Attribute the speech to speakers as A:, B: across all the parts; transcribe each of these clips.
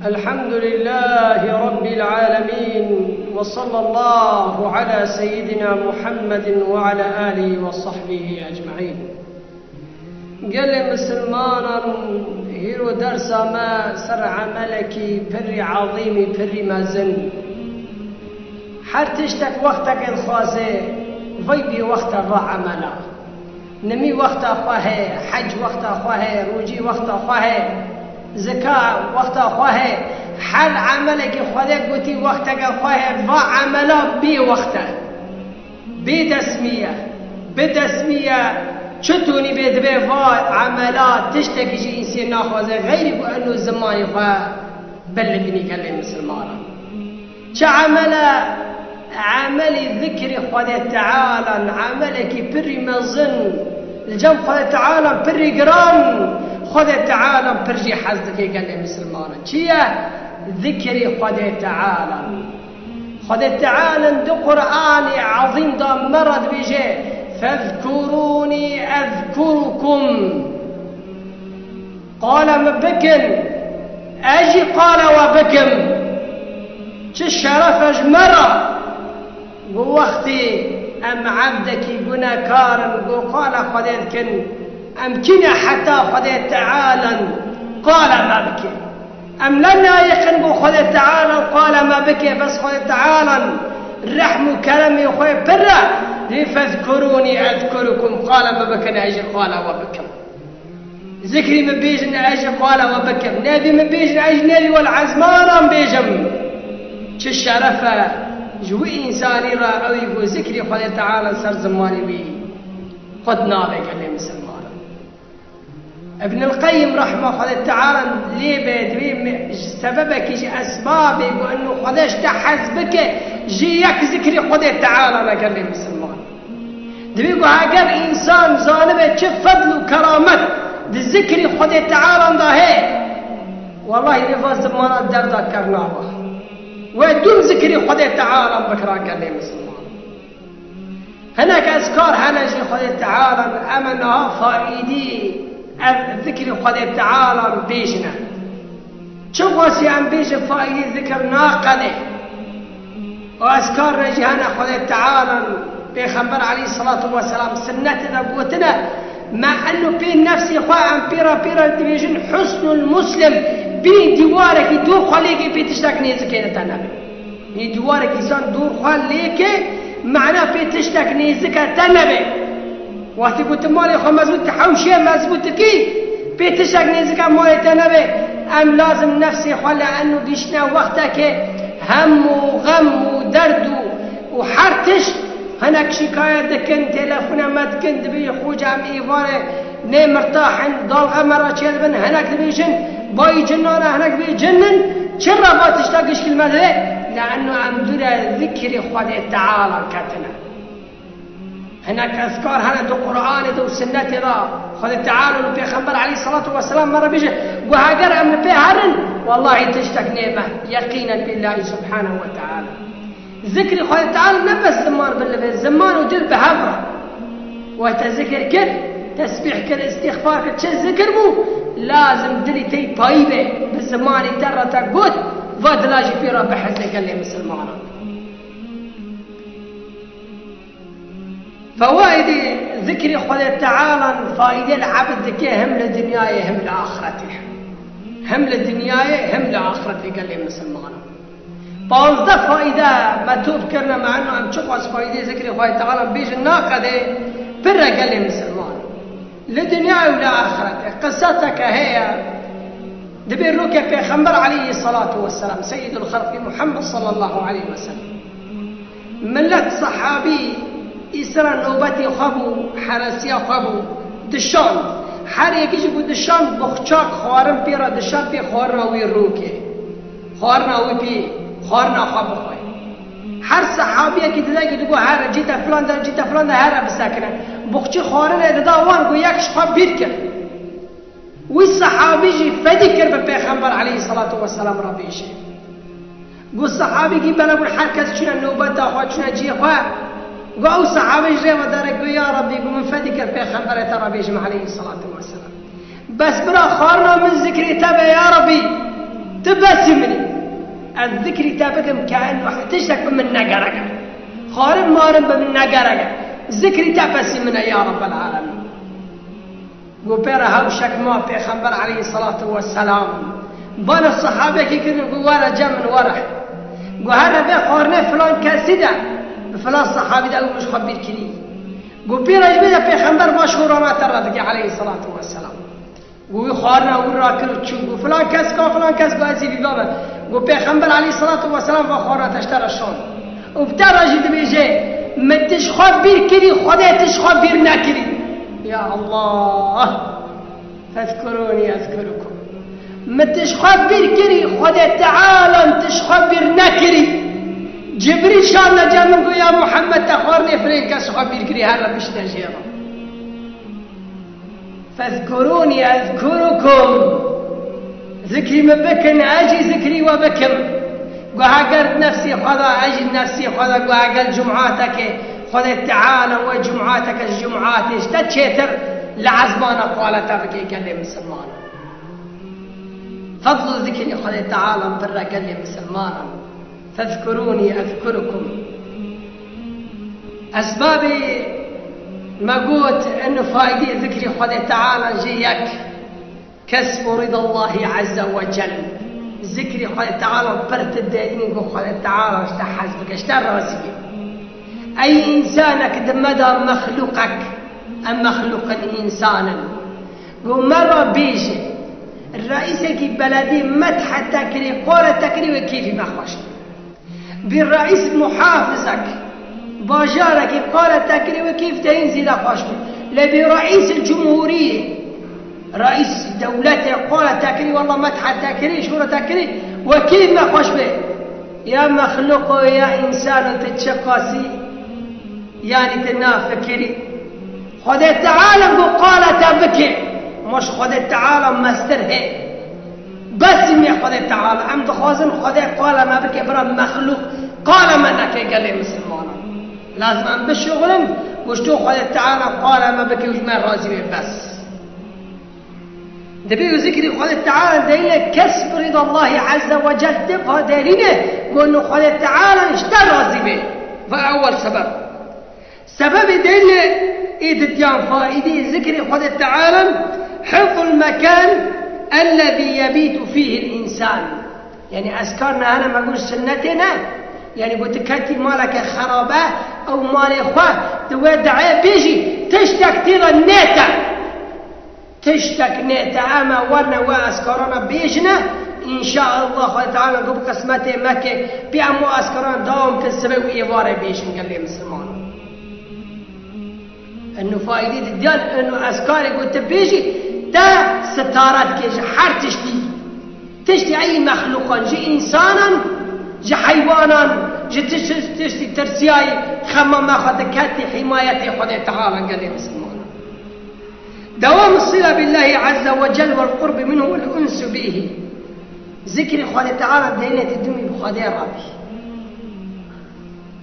A: الحمد لله رب العالمين، وصلى الله على سيدنا محمد وعلى آله وصحبه أجمعين. قال مسلمانا هيرو درس ما سر عملك بري عظيم بري مازن حرتشتك وقتك الخاصة في وقت الرا عملا نمي وقت أخواه، حج وقت أخواه، روجي وقت أخواه، زكاة وقت أخواه، حل عملك خودك قلتي وقتك أخواه وعملا بي وقته بتسمية شتوني بيدبي وعملا تشتكي شيء إنسان ناخوزه غير أنه الزمان يخواه بلدني كلمة مسلمانا عملي ذكر خودة تعالى عملك بري مظن الجنب خودة تعالى بري قران خودة تعالى برجي حزدك كلمة مسلمانا شيا ذكر خودة تعالى دو قرآن عظيم دا مرض بيجي فاذكروني أذكركم قال مبكن أجي قال وبكم الشرف أجمرة بوقتي أم عبدك قنا كارم قال خديتكن أمكن حتى خديت تعالى قال ما بكي أم لنا يقن خديت تعالى قال ما بكي بس خديت تعالى الرحم كلامي خوي برا فاذكروني أذكركم قال ما بكن أجي قال وبكم ذكري من بيجن أجي قال وبكم نبي من بيجن أجي نبي والعزمان بيجم الشرفة جوي إنساني را أو يقول ذكري خدي تعالى سر زماني بي خد نابك اللي مسلمان ابن القيم رحمه خدي تعالى ليه بيدوي سببك يجي أسبابك وأنه خديش تحزبك جيك ذكري خدي تعالى لك اللي مسلمان دبيقو هاقر إنسان ظالمه كيف فضل وكرامت ذكري خدي تعالى ده والله نفاس زمانات دردا كرنابه ودون ذكري خدي تعالى بكرا قال لي مسلمان هناك أذكار هنجي خدي تعالى أمنها فائدي ذكري خدي تعالى بيجنا شو واسي أم بيج فائدي ذكر ناقده وأذكار نجي هنا خدي تعالى بيخبر عليه الصلاة والسلام سنتنا قوتنا مع أنه بين نفسي خواه أم بيرا تبيجن حسن المسلم بين دوارك دور خليك بيتشتك نيزك تنبي بين دوارك إنسان دور خليك معناه بيتشتك نيزك تنبي وقت قلت مالي خو مزبوط تحوشي مزبوط كي بيتشتك نيزك مالي تنبي أم لازم نفسي خواه لأنه ديشنا وقتك هم وغم ودرد وحرتش هناك شكاية دكن تلفونا ما دكن دبي خوج عم إيفارة ني مرتاحن ضل غمرة شلبن هناك دبي جن باي جنانا هناك دبي جنن شرا ما تشتاقش كلمة لأنه عم دولا ذكر خدي تعالى كاتنا هناك أذكار هنا دو قرآن دو سنة دا خدي تعالى البيغمبر عليه الصلاة والسلام مرة بيجي وهاجر أم بيهرن والله تشتاق نعمة يقينا بالله سبحانه وتعالى ذكر خدي تعالى نبس زمان بالله زمان ودل بهبرة وتذكر كر تسبيح كر استغفار كر شو ذكر مو لازم دلي تي بايبه بالزمان ترى تقول فدلاجي في رب حزك اللي مسلمان فوائد ذكر خدي تعالى فائدة العبد كي هم لدنياي هم لآخرته هم لدنياي هم لآخرته قال لي مسلمان بازده فائدة ما تذكرنا مع أنه أم شخص فائدة ذكر خدي تعالى بيج الناقده برا قال لي مسلمان لدنيا ولا آخرته قصتك هي دبيروك بيغمبر عليه الصلاة والسلام سيد الخلق محمد صلى الله عليه وسلم ملت صحابي إسرى نوبتي خبو حرسيا خبو دشان حريك يجيبو دشان بخشاك خوارم بيرا دشان بي خوارنا ويروكي خوارنا وبي خوارنا خبو خوي هر صحابيه كي دلاقي تقول هذا جيت فلان ده جيت فلان ده هذا بساكنه بخشي خوارنا ده وان قو يكش خب بيتكر والصحابي جي فذكر بالبيغمبر عليه الصلاة والسلام ربيشي قو صحابي كي بلا قول حركة شنا نوبتا خوات شنا جي خواه قو صحابي جي ودارك قو يا ربي قو من فذكر بالبيغمبر ربيشي عليه الصلاة والسلام بس برا خارنا من ذكري تبا يا ربي بس مني الذكر تابكم كأنه تشتك من نقرق خارن مارن من نقرق ذكر تابس من يا رب العالمين وبيرها هوشك ما بيخبر عليه الصلاة والسلام بان الصحابة كي كانوا ورا جا من ورا وهذا بيخورنا فلان كاسدة فلان صحابي ده مش خبير كلي وبيرها جبنا بيخبر مشهور ما تردك عليه الصلاة والسلام ويخورنا وراكل تشوف وفلان كاسكا وفلان كاسكا هذي بيبابا وبيخبر عليه الصلاة والسلام وخورنا تشترى الشون وبترى جد بيجي ما تشخبير كلي خدا تشخبير ناكلي يا الله فاذكروني أذكركم ما تشخبر كري خدا تعالى تشخبر نكري جبريل شاء الله جاء منكم يا محمد تخورني فريك أشخبر كري هذا مش تجيرا فاذكروني أذكركم ذكري مبكن أجي ذكري وبكم وهاجرت نفسي خذا أجي نفسي خذا وهاجر جمعاتك خذ تعالى وجمعاتك الجمعات اشتتشتر لعزبانا قالت بكي كلمة مسلمان فضل ذكري خذ تعالى برا كلمة مسلمان فاذكروني أذكركم أسبابي ما قلت أنه فائدة ذكري خذ تعالى جيك كسب رضا الله عز وجل ذكري خذ تعالى برت الدين خذ تعالى اشتحزبك اشتر راسي أي إنسانك دمدا مخلوقك أم مخلوقا إنسانا ومرة بيجي الرئيسك بلدي مدح تكري قول تكري وكيف ما خوش بالرئيس محافظك باجارك قول تكري وكيف تنزل خوش لبي رئيس الجمهورية رئيس دولته قول تكري والله مدح تكري شورة تكري وكيف ما خوش به يا مخلوق يا إنسان تتشقاسي يعني تنافكري خذ تعالى قال تبكي مش خذ تعالى مستره بس مي خذ تعالى عمد خوزن خذ قال ما بكي برا مخلوق قال ما نكي قال لي مسلمان لازم أن بشغلن وشتو خذ تعالى قال ما بكي وجمال رازي بس دبيو ذكري خذ تعالى دليل كسب رضا الله عز وجل تبقى دليله وأنه خذ تعالى اشترى رازي به فأول سبب دليل إيدتيان فائدة ذكر خذ تعالى حفظ المكان الذي يبيت فيه الإنسان يعني أذكارنا أنا ما أقول سنتنا يعني بتكتي مالك خرابة أو مال إخوة تودع بيجي تشتك تيرا النيتا تشتك نيتا أما ورنا وأذكارنا بيجنا إن شاء الله خذ تعالى قبل قسمته مكة بأمو أذكارنا داوم كالسبب إيوارة بيجن قال لي مسلمان انه فائدة الديان انه أذكارك قلت بيجي تا ستارات كيجي حر تشتي أي مخلوقا جي إنسانا جي حيوانا جي تشتي ترسياي خما ما خدكاتي حمايتي خذي تعالى قال لي مسلمان دوام الصلة بالله عز وجل والقرب منه والأنس به ذكر خذي تعالى دينة الدنيا بخذي ربي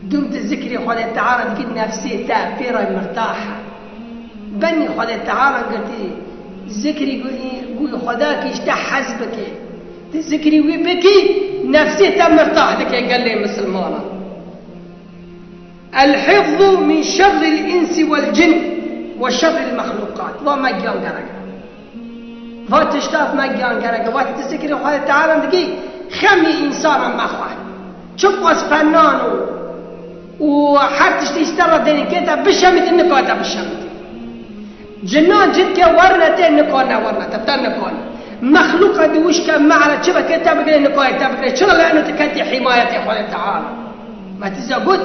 A: دمت الذكر خذ تعالى تجد نفسي تأثيرا مرتاحة بني خذ تعالى قلت ذكري قول خذاك يشتح حسبك تذكري وبكي نفسي مرتاح لك قال لي مسلمانا الحفظ من شر الإنس والجن وشر المخلوقات وما جان قرق وتشتاف ما جان قرق وتذكري خذ تعالى تجي خمي إنسانا مخوة شوف فنانو وحتى تشترى ديني كده بشمت النقاطة بشمت جنان جد كورنتين نقانا ورنة تبتل نقانا مخلوقة دوش كان معنا شبه كده بقى النقاطة تبقى شو لأنه تكتي حماية يا أخواني تعالى ما تزود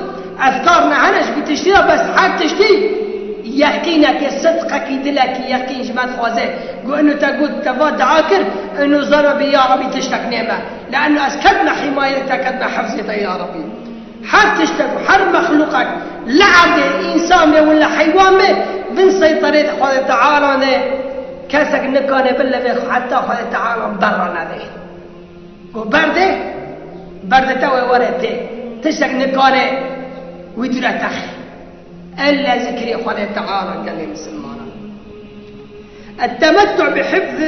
A: أذكارنا هناش بتشترى بس حتى تشتري يقينك صدقك يدلك يقين جماعة خوازي وأنه تقول تفاد عاكر أنه ضربي يا ربي تشتك نعمة لأنه أسكتنا حمايتك كدنا حفظتك يا ربي حر تشتكوا حر مخلوقك لعب إنسان ولا حيوان من سيطرة خذ تعالى كاسك نكانه بالله حتى خذ تعالى برنا ذي وبرده توي ورده تشتك نكانه ويدرى تخي إلا ذكري خذ تعالى قال لي مسلمان التمتع بحفظ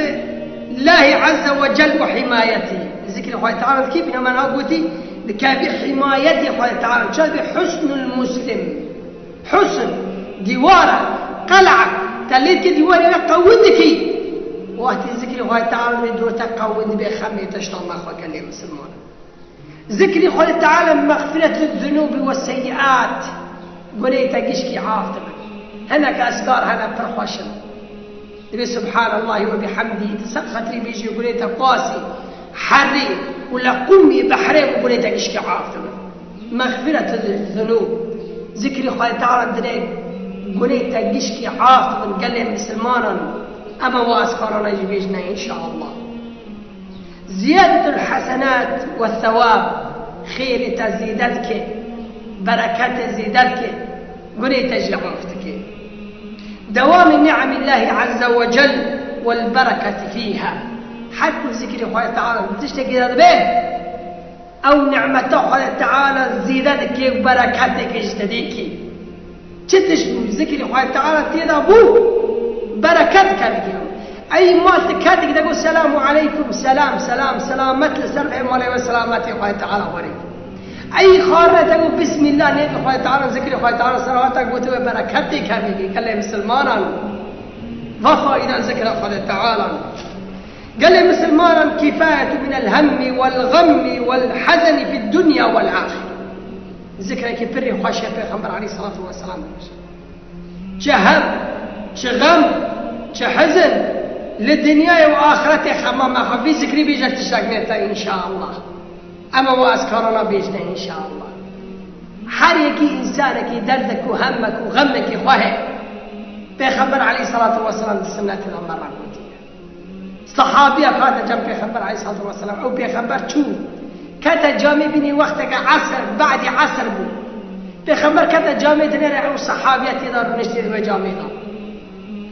A: الله عز وجل وحمايته. ذكر الله تعالى كيف إنما أنا قلتي بحمايته الله تعالى شاد بحسن المسلم، حسن ديوارة قلعة تليت ديوارة قودك وقت ذكر الله تعالى بدو تقود بخمي تشتغل ما أخوك اللي مسلمون. ذكر الله تعالى مغفرة الذنوب والسيئات قولي تقشكي عافتم هناك أسكار هنا فرحوشن تبي سبحان الله وبحمده تسقط لي بيجي يقولي تقاسي حري ولا قمي بحري وقولي تقشكي عافتم مغفرة الذنوب. ذكر الله تعالى دريك قولي تقشكي عافتم قال لي مسلمانا أما وأسكارنا يجيبنا إن شاء الله. زيادة الحسنات والثواب خير تزيدتك بركات تزيدتك قولي تجي عافتك. دوام نعم الله عز وجل والبركة فيها حتى ذكر الله تعالى تشتكي هذا به أو نعمة الله تعالى زيدتك وبركاتك اجتديك تشتكي ذكر الله تعالى تذهبوا بركاتك اليوم. أي مال تكاتك تقول السلام عليكم سلام سلام سلامت لسرح عليه وسلامات الله تعالى عليكم. أي خارة تقول بسم الله نيت الله تعالى ذكر الله تعالى صلواتك وتوي بركاتك هذه قال لي مسلمانا وفائدة ذكر الله تعالى قال لي مسلمانا كفاية من الهم والغم والحزن في الدنيا والآخرة. ذكر كفر خشية پیغمبر عليه الصلاة والسلام جهم جغم جحزن للدنيا وآخرته خمام خفي ذكري بيجك تشتاقنيتا إن شاء الله أما وأذكارنا بيجنا إن شاء الله. حريكي إنسانك دردك وهمك وغمك خواه پیغمبر عليه الصلاة والسلام سنة المرة صحابية كانت جنب پیغمبر عليه الصلاة والسلام أو پیغمبر شو كتا جامع بني وقتك عصر بعد عصر بو پیغمبر كتا جامع تنرى أو صحابية تدارو نشتري بجامع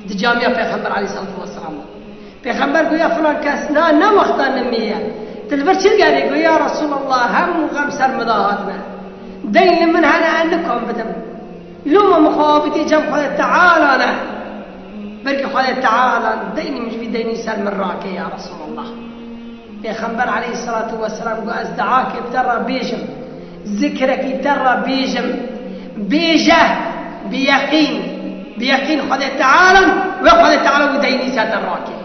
A: جامع پیغمبر عليه الصلاة والسلام پیغمبر قو يا فلان كاسنا نوقتا نمية تلفر شل قال يقول يا رسول الله هم وغم سر مضاهاتنا دين من هنا أنكم بدم لما مخافتي جنب خالد تعالى أنا بركي خالد تعالى ديني مش في ديني سر من راكي يا رسول الله. پیغمبر عليه الصلاة والسلام قو أزدعاك بترى بيجم ذكرك ترى بيجم بيجه بيقين خالد تعالى وخالد تعالى وديني سر راكي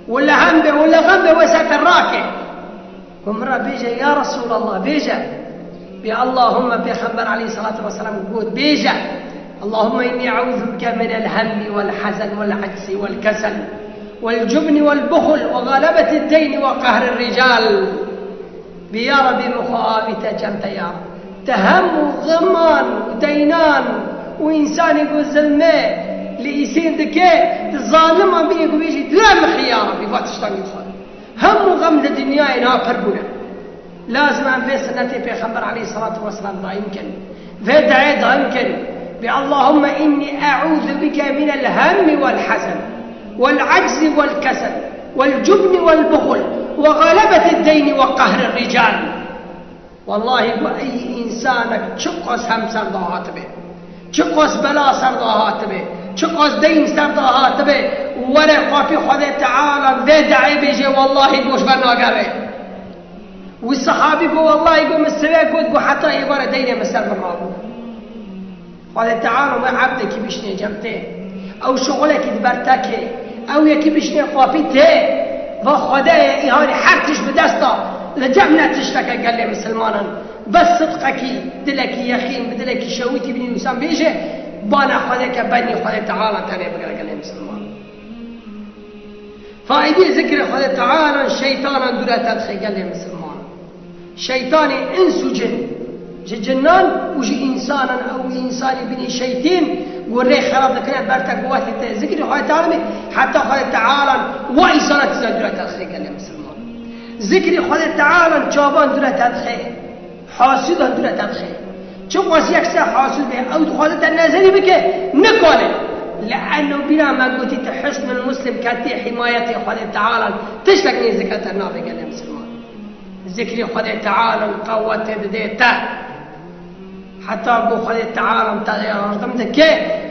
A: ولا هم ولا غم وسر راكي ومرة بيجا يا رسول الله بيجا اللهم بيغمبر عليه الصلاة والسلام يقول بيجا اللهم إني أعوذ بك من الهم والحزن والعجز والكسل والجبن والبخل وغلبة الدين وقهر الرجال. بيا ربي مخابته جمت يا رب تهم وغمان ودينان وإنسان يقول زلمه ليسين دكي الظالم بيني يقول بيجي دلم يا ربي فاتشتان يدخل هم وغم الدنيا إنها فرقنا لازم أن في سنتي پیغمبر عليه الصلاة والسلام دا يمكن في دعاء دا يمكن اللهم إني أعوذ بك من الهم والحزن والعجز والكسل والجبن والبخل وغلبة الدين وقهر الرجال. والله أي إنسانك شقص هم سرداهات به شقص بلا سرداهات به شقص دين سرداهات به ورقا في خدا تعالى في دعي بيجي والله بوش برناقره والصحابي بو والله يقول مستوى قد حتى يبارا دينه مسر برناقه خدا تعالى ما عبدك بيشني جمته أو شغلك دبرتك أو يكي بيشني قافته وخدا إيهاني حرتش بدسته لجمنا تشتكى قال لي مسلمانا بس صدقك دلك يخين بدلك شويتي بني وسام بيجي بانا خدك بني خدا تعالى تاني بقى قال لي مسلمان. فائدة ذكر خدا تعالى الشيطان دولا تدخل قال لي مسلمان شيطان انس وجن جنان وجي انسانا او انسان بني شيطين وري خراب ذكر برتك وقت ذكر خدا تعالى حتى خدا تعالى وإنسان دولا تدخل قال لي مسلمان. ذكر خدا تعالى جابان دولا تدخل حاسد دولا تدخل چون قاسی اکثر حاصل به او خالد النظری بکه نکنه لأنه بنا ما قلت تحسن المسلم كاتي حمايتي خالد تعالى تشتكني زكاة النافع قال مسلمان ذكري خالد تعالى قوة ديتا حتى أقول خالد تعالى رقمتك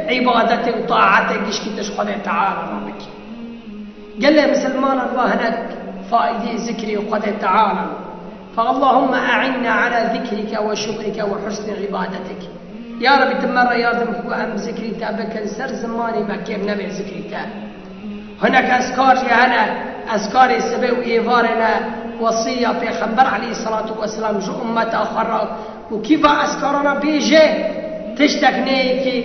A: عبادتي وطاعتي قشكي تش خالد تعالى ربك قال له مسلمان الله هناك فائدة ذكري وقد تعالى، فاللهم أعنا على ذكرك وشكرك وحسن عبادتك. يا رب تمر يازمك وأم ذكري تابك سر زماني ما كيف نبي ذكري تاب. هناك أذكار جهنا أذكار السبع وإيفارنا وصية في خبر عليه الصلاة والسلام جو أمة آخر وكيف أذكارنا بيجي تشتكنيكي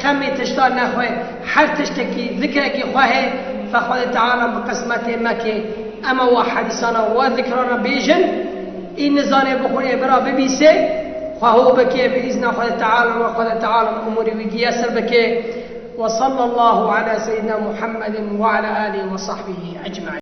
A: خمي تشتغل نخوي حر تشتكي ذكرك خواه فخذ تعالى بقسمته مكي أما واحد سنة وذكرنا بيجن إن نزاني بخوني برا ببيسي فهو بكي بإذن خذ تعالى وخذ تعالى الأمور ويسر بكي. وصلى الله على سيدنا محمد وعلى آله وصحبه أجمعين.